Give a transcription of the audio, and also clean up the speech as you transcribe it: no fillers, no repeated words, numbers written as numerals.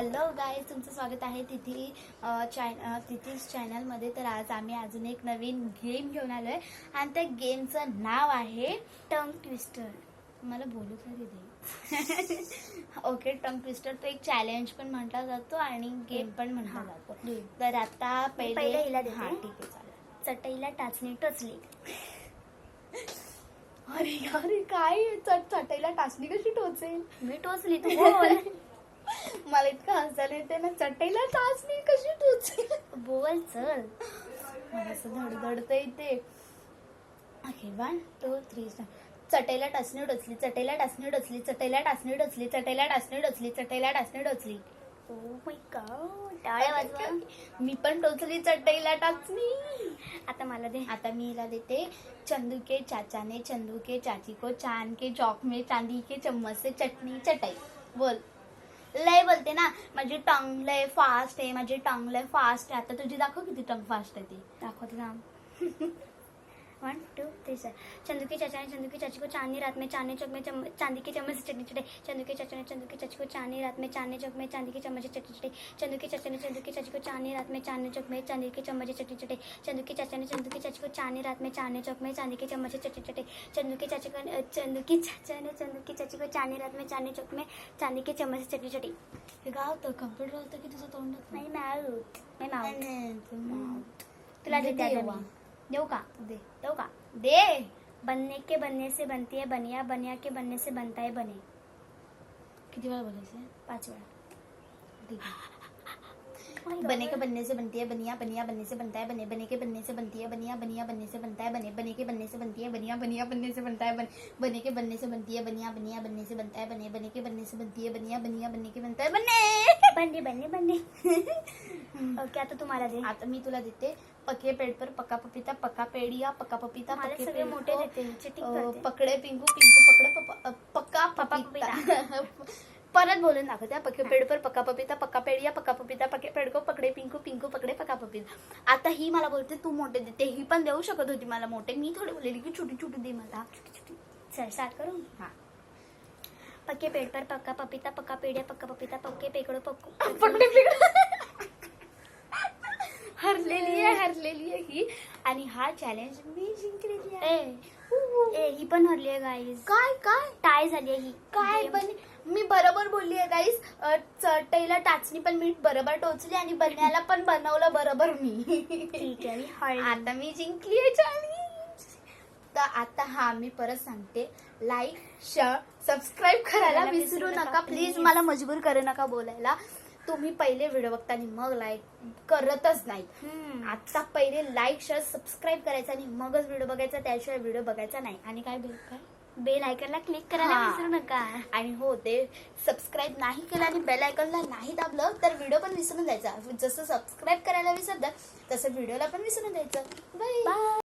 Hello guys, तुमचं स्वागत आहे तिथीच चॅनलमध्ये. तर आज आम्ही अजून एक नवीन गेम घेऊन आलो आहे आणि त्या गेमचं नाव आहे टंग ट्विस्टर. मला बोलू तरी दे. ओके, टंग ट्विस्टर तो एक चॅलेंज पण म्हटला जातो आणि गेम पण म्हटला जातो. तर आता पहिले हिला देते. हां ठीक आहे, चालेल. चटईला टाचणी टोचली. अरे यार, काय चटईला टाचणी कशी टोचेल? मी टोचली, तू बोल. मला इतकं हसायला येते ना, चटईला टाचणी कशी टोचेल? बोल चल. मला असं धडधडतं येते. ओके, 1 2 3 चटईला टाचणी टोचली, चटईला टाचणी टोचली, चटईला टाचणी टोचली, चटईला टाचणी टोचली, चटईला टाचणी टोचली. ओ माय गॉड, टाळ्या वाजवा. मी पण टोचली चटईला टाचणी. आता मला दे. आता मी हिला देते. चंदू के चाचा ने चंदू के चाची को चांद के चौक में चांदी के चम्मच से चटनी चटाई. बोल. लय बोलते ना, माझी टंग लय फास्ट आहे, माझी टंग लय फास्ट आहे. आता तुझी दाखव किती टंग फास्ट आहे ती. दाखवते थांब. 1 2 3 चंदू के चाचा ने चंदू की चाची को चांदनी रात में चांदनी चौक में चांदी के चम्मच से चटनी चटाई. चंदू के चाचा ने चंदू की चाची को चांदनी रात में चांदनी चौक में चांदी के चम्मच से चटनी चटाई. चंदू के चाचा ने चंदू की चाची को चांदनी रात में चांदनी चौक में चांदी के चम्मच से चटनी चटाई. चंदू के चाचा ने चंदू की चाची को चांदनी रात में चांदनी चौक में चांदी के चम्मच से चटनी चटाई. चंदू के चाचा ने चंदू की चाची को चांदनी रात में चांदनी चौक में चांदी के चम्मच से चटनी चटाई. हे गाव तर कम्प्युटर होतं की तुझं तोंडात नाही माऊथ. तुला दे देते आता देवा. मी. देऊ का? दे देऊ का? दे. बनने के बनने से बनती है बनिया, बनिया के बनने से बनता है बने. किती वेळा बोलायचं? 5 वेळा. ठीक आहे. बने के बनने से बनती है बनिया, बनिया बनने से बनता है बने, बने के बनने से बनती है बनिया, बनिया बनने से बनता है बने, बने के बनने से बनती है बनिया, बनिया बनने से बनता है बने, बने के बनने से बनती है बनिया, बनिया बनने से बनता है बने, बने के बनने से बनती है बनिया, बनिया बनने के बनता है बने. बनने. ओके, आता तुम्हाला दे. आता मी तुला देते. पके पेड़ पर पका पपीता, पका पेड़िया, पका पपीता, मला पके सगळे पेड़ मोठे को, देते. चिटिंग करते. पकडे पिंकू, पिंकू पकडे पक्का पपीता. परत बोलून दाखवते. पके पेड़ पर पका पपीता, पका पेड़िया, पका पपीता, पके पेड़ को पकडे पिंकू, पिंकू पकडे पका पपीता. आता ही मला बोलते तू मोठे देते. ही पण देऊ शकत होती मला मोठे. मी थोडे बोललेली की छोटी छोटी दे मला. चल स्टार्ट करू. हा. पक्के पेड़ पर पक्का पपीता, पक्का पेड़िया, पक्का पपीता, पक्के पेड़ो पकडे पिंकू. हरलेली आहे ही. आणि हा चॅलेंज मी जिंकलेली आहे. ही पण हरली आहे गाईज. काय काय टाय झाली आहे ही. काय पण मी बरोबर बोलली आहे गाईस. चटईला टाचणी पण मी बरोबर टोचली आणि बनण्याला पण बनवलं बरोबर मी. ठीक आहे. आता मी जिंकली आहे चॅलेंज. तर आता हा मी परत सांगते, लाईक शेअर सबस्क्राईब करायला विसरू नका प्लीज. मला मजबूर करू नका बोलायला. तुम्ही पहिले व्हिडिओ बघता आणि मग लाईक करतच नाही. आता पहिले लाईक शेअर सबस्क्राईब करायचं आणि मगच व्हिडिओ बघायचा, त्याशिवाय व्हिडिओ बघायचा नाही. आणि काय बेल आयकॉनला क्लिक करायला विसरू नका. आणि हो, ते सबस्क्राईब नाही केलं आणि बेल आयकॉनला नाही दाबलं तर व्हिडिओ पण विसरून जायचा. जसं सबस्क्राईब करायला विसरतात तसं व्हिडिओला पण विसरून जायचं. बाय.